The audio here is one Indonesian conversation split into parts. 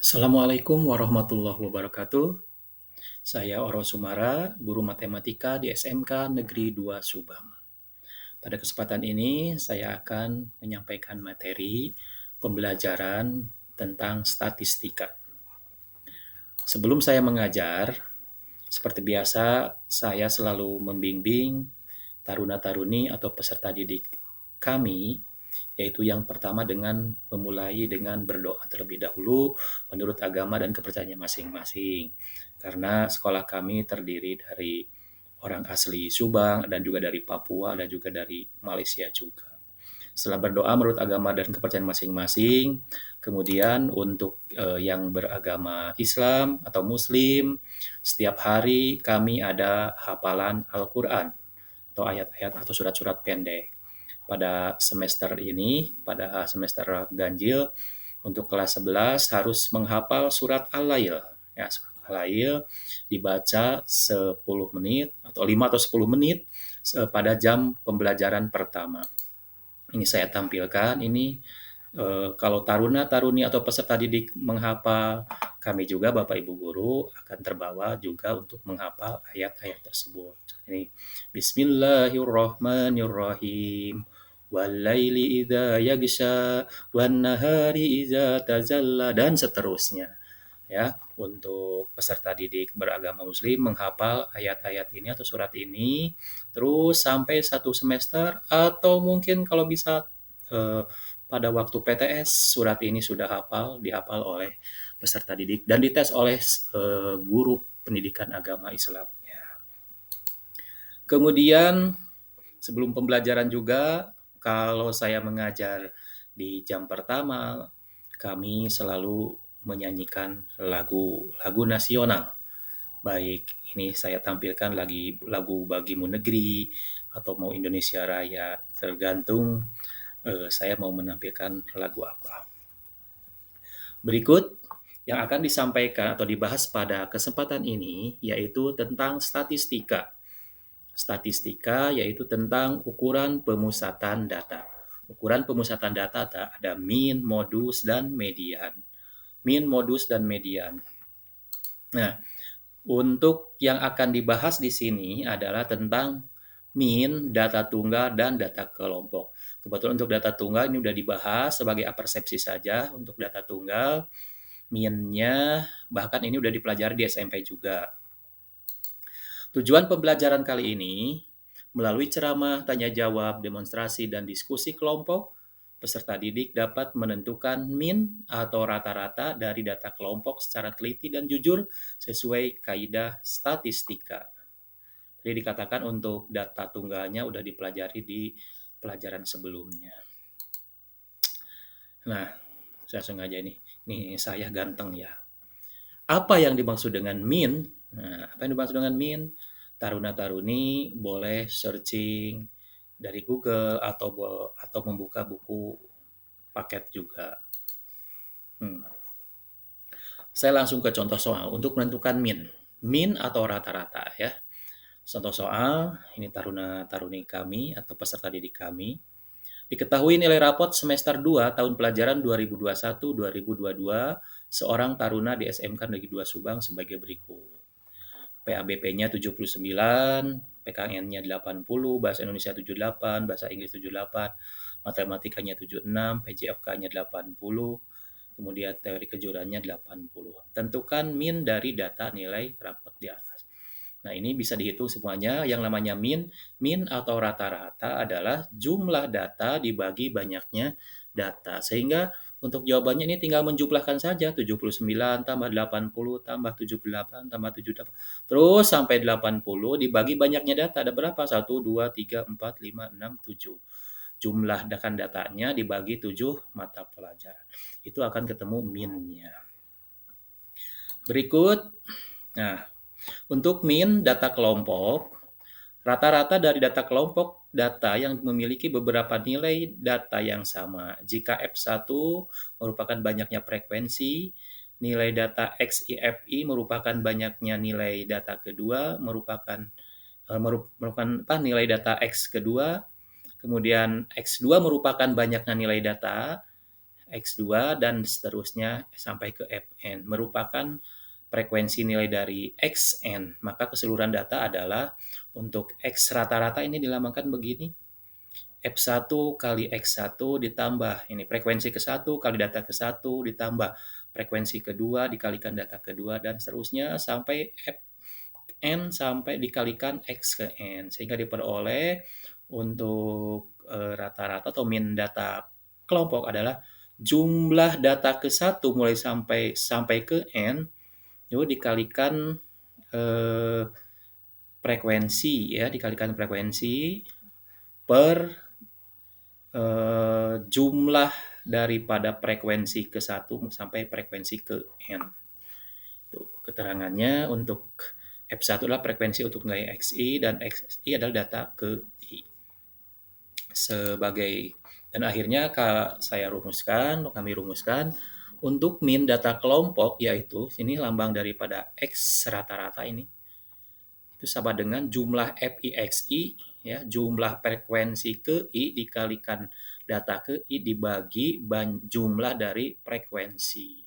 Assalamualaikum warahmatullahi wabarakatuh. Saya Oro Sumara, guru matematika di SMK Negeri 2 Subang. Pada kesempatan ini, saya akan menyampaikan materi pembelajaran tentang statistika. Sebelum saya mengajar, seperti biasa, saya selalu membimbing taruna-taruni atau peserta didik kami, yaitu yang pertama dengan memulai dengan berdoa terlebih dahulu menurut agama dan kepercayaan masing-masing. Karena sekolah kami terdiri dari orang asli Subang dan juga dari Papua dan juga dari Malaysia juga. Setelah berdoa menurut agama dan kepercayaan masing-masing, kemudian untuk yang beragama Islam atau Muslim, setiap hari kami ada hafalan Al-Quran atau ayat-ayat atau surat-surat pendek. Pada semester ini, pada semester ganjil, untuk kelas 11 harus menghafal surat Al-Lail. Ya, surat Al-Lail dibaca 10 menit atau 5 atau 10 menit pada jam pembelajaran pertama. Ini saya tampilkan, ini kalau taruna-taruni atau peserta didik menghafal, kami juga Bapak Ibu guru akan terbawa juga untuk menghafal ayat-ayat tersebut. Ini Bismillahirrahmanirrahim. Walaili idza yaghsha wan nahari idza tazalla dan seterusnya. Ya, untuk peserta didik beragama muslim menghafal ayat-ayat ini atau surat ini terus sampai satu semester atau mungkin kalau bisa pada waktu PTS surat ini sudah dihafal oleh peserta didik dan dites oleh guru pendidikan agama Islamnya. Kemudian sebelum pembelajaran juga, kalau saya mengajar di jam pertama, kami selalu menyanyikan lagu nasional. Baik, ini saya tampilkan lagi lagu Bagimu Negeri atau mau Indonesia Raya, tergantung saya mau menampilkan lagu apa. Berikut yang akan disampaikan atau dibahas pada kesempatan ini yaitu tentang statistika. Statistika yaitu tentang ukuran pemusatan data. Ukuran pemusatan data ada mean, modus, dan median. Mean, modus, dan median. Nah, untuk yang akan dibahas di sini adalah tentang mean, data tunggal, dan data kelompok. Kebetulan untuk data tunggal ini sudah dibahas sebagai apersepsi saja. Untuk data tunggal, mean-nya bahkan ini sudah dipelajari di SMP juga. Tujuan pembelajaran kali ini, melalui ceramah, tanya jawab, demonstrasi, dan diskusi kelompok, peserta didik dapat menentukan mean atau rata-rata dari data kelompok secara teliti dan jujur sesuai kaidah statistika. Jadi dikatakan untuk data tunggalnya udah dipelajari di pelajaran sebelumnya. Nah, saya sengaja ini saya ganteng ya. Apa yang dimaksud dengan mean? Nah, apa yang dimaksud dengan mean? Taruna-taruni boleh searching dari Google atau membuka buku paket juga. Saya langsung ke contoh soal untuk menentukan mean. Mean atau rata-rata ya. Contoh soal, ini taruna-taruni kami atau peserta didik kami. Diketahui nilai rapot semester 2 tahun pelajaran 2021-2022 seorang taruna di SMK Negeri 2 Subang sebagai berikut. PABP-nya 79, PKN-nya 80, Bahasa Indonesia 78, Bahasa Inggris 78, Matematikanya 76, PJOK-nya 80, kemudian teori kejurannya 80. Tentukan min dari data nilai rapot di atas. Nah, ini bisa dihitung semuanya. Yang namanya min atau rata-rata adalah jumlah data dibagi banyaknya data. Sehingga untuk jawabannya ini tinggal menjumlahkan saja 79 tambah 80 tambah 78 tambah 78 terus sampai 80 dibagi banyaknya data. Ada berapa? 1, 2, 3, 4, 5, 6, 7. Jumlah datanya dibagi 7 mata pelajaran. Itu akan ketemu min-nya. Berikut, nah, untuk min data kelompok, rata-rata dari data kelompok data yang memiliki beberapa nilai data yang sama. Jika F1 merupakan banyaknya frekuensi, nilai data XIFI merupakan banyaknya nilai data kedua, merupakan nilai data X kedua, kemudian X2 merupakan banyaknya nilai data, X2 dan seterusnya sampai ke Fn merupakan frekuensi nilai dari Xn. Maka keseluruhan data adalah untuk X rata-rata ini dilambangkan begini. F1 kali X1 ditambah ini frekuensi ke-1 kali data ke-1 ditambah frekuensi kedua dikalikan data kedua dan seterusnya sampai Fn sampai dikalikan X ke N sehingga diperoleh untuk rata-rata atau min data kelompok adalah jumlah data ke-1 mulai sampai ke N itu dikalikan frekuensi ya, dikalikan frekuensi per jumlah daripada frekuensi ke-1 sampai frekuensi ke N. Tuh, keterangannya untuk F1 adalah frekuensi untuk nilai XI dan XI adalah data ke I. Dan akhirnya kami rumuskan untuk min data kelompok yaitu ini lambang daripada X rata-rata ini itu sama dengan jumlah FIXI ya, jumlah frekuensi ke I dikalikan data ke I dibagi jumlah dari frekuensi.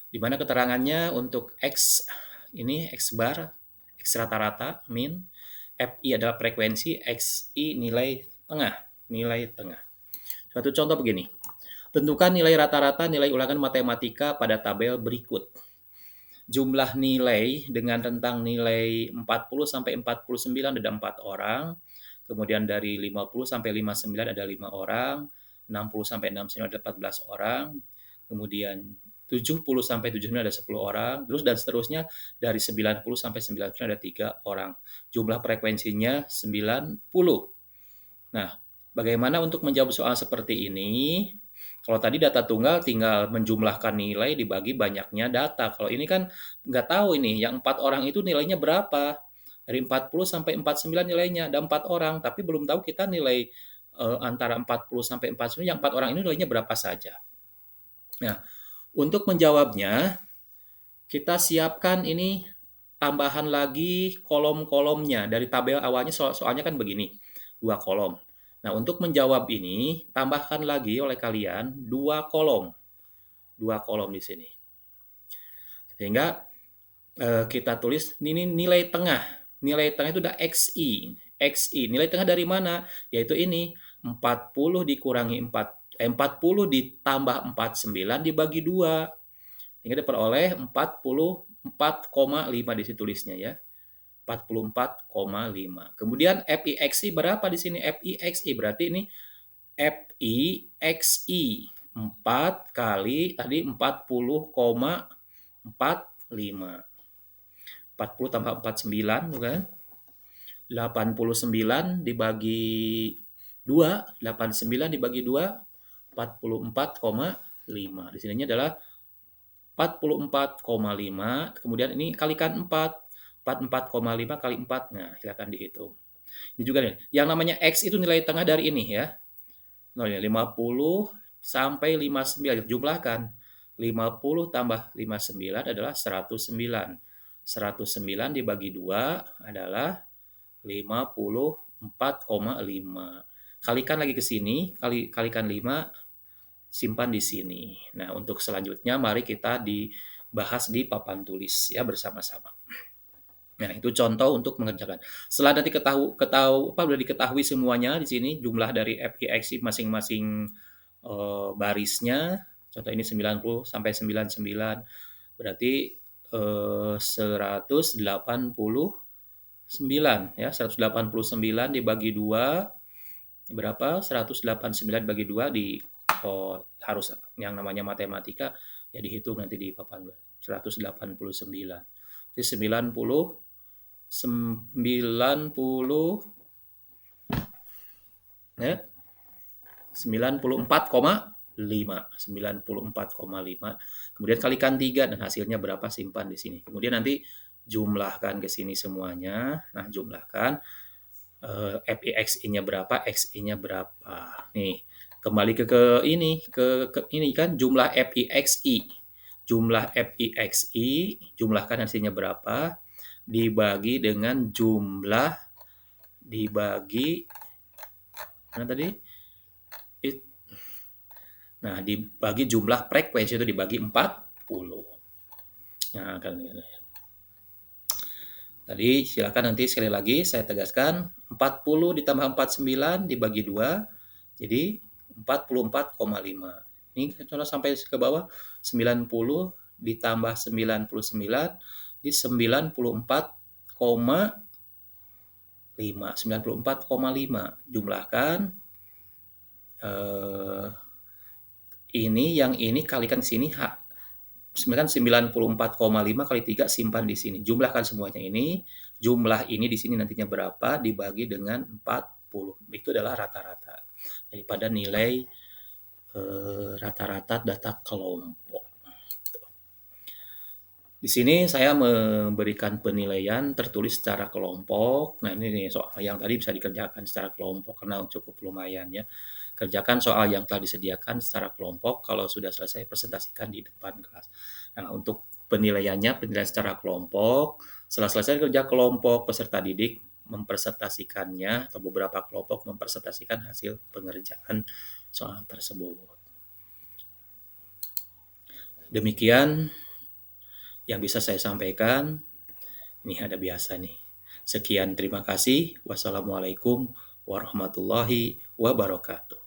Di mana keterangannya untuk X ini X bar, X rata-rata, min, FI adalah frekuensi, XI nilai tengah. Suatu contoh begini. Tentukan nilai rata-rata nilai ulangan matematika pada tabel berikut. Jumlah nilai dengan rentang nilai 40 sampai 49 ada 4 orang. Kemudian dari 50 sampai 59 ada 5 orang. 60 sampai 69 ada 14 orang. Kemudian 70 sampai 79 ada 10 orang. Terus dan seterusnya dari 90 sampai 99 ada 3 orang. Jumlah frekuensinya 90. Nah, bagaimana untuk menjawab soal seperti ini? Kalau tadi data tunggal tinggal menjumlahkan nilai dibagi banyaknya data. Kalau ini kan nggak tahu ini, yang 4 orang itu nilainya berapa. Dari 40 sampai 49 nilainya, ada 4 orang. Tapi belum tahu kita nilai antara 40 sampai 49, yang 4 orang ini nilainya berapa saja. Nah, untuk menjawabnya, kita siapkan ini tambahan lagi kolom-kolomnya. Dari tabel awalnya soalnya kan begini, 2 kolom. Nah, untuk menjawab ini, tambahkan lagi oleh kalian 2 kolom. 2 kolom di sini. Sehingga kita tulis ini nilai tengah. Nilai tengah itu udah XI. XI. Nilai tengah dari mana? Yaitu ini. 40 dikurangi 40 ditambah 49 dibagi 2. Sehingga diperoleh 44,5 di situ tulisnya ya. 44,5. Kemudian FIXI berapa di sini? FIXI berarti ini FIXI 4 kali tadi 40,45. 40 tambah 49 bukan? 89 dibagi 2, 89 dibagi 2 44,5. Di sininya adalah 44,5. Kemudian ini kalikan 4. 44,5 kali 4. Nah, silakan dihitung. Ini juga nih, yang namanya X itu nilai tengah dari ini ya. 50 sampai 59 jumlahkan. 50 tambah 59 adalah 109. 109 dibagi 2 adalah 54,5. Kalikan lagi ke sini, kalikan 5, simpan di sini. Nah, untuk selanjutnya mari kita dibahas di papan tulis ya bersama-sama. Nah, itu contoh untuk mengerjakan. Setelah nanti udah diketahui semuanya di sini jumlah dari FIXI masing-masing barisnya. Contoh ini 90 sampai 99. Berarti 189 ya. 189 dibagi 2 berapa? 189 bagi 2 harus yang namanya matematika ya dihitung nanti di papan 189. Jadi 90 ya 94,5 kemudian kalikan 3 dan hasilnya berapa simpan di sini. Kemudian nanti jumlahkan ke sini semuanya. Nah, jumlahkan FIXI-nya berapa, XI-nya berapa. Nih, kembali ke ini kan jumlah FIXI. Jumlah FIXI jumlahkan hasilnya berapa dibagi dengan jumlah dibagi mana tadi? Nah, dibagi jumlah frekuensi itu dibagi 40. Nah, kan tadi silakan nanti sekali lagi saya tegaskan 40 ditambah 49 dibagi 2 jadi 44,5. Ini contoh sampai ke bawah 90 ditambah 99 di 94,5 jumlahkan eh, ini kalikan sini 94,5 kali 3 simpan di sini. Jumlahkan semuanya ini. Jumlah ini di sini nantinya berapa dibagi dengan 40. Itu adalah rata-rata daripada nilai rata-rata data kelompok. Di sini saya memberikan penilaian tertulis secara kelompok. Nah, ini nih soal yang tadi bisa dikerjakan secara kelompok karena cukup lumayan ya. Kerjakan soal yang telah disediakan secara kelompok. Kalau sudah selesai, presentasikan di depan kelas. Nah, untuk penilaian secara kelompok, setelah selesai kerja kelompok, peserta didik mempresentasikannya atau beberapa kelompok mempresentasikan hasil pengerjaan soal tersebut. Demikian yang bisa saya sampaikan. Ini ada biasa nih. Sekian, terima kasih. Wassalamualaikum warahmatullahi wabarakatuh.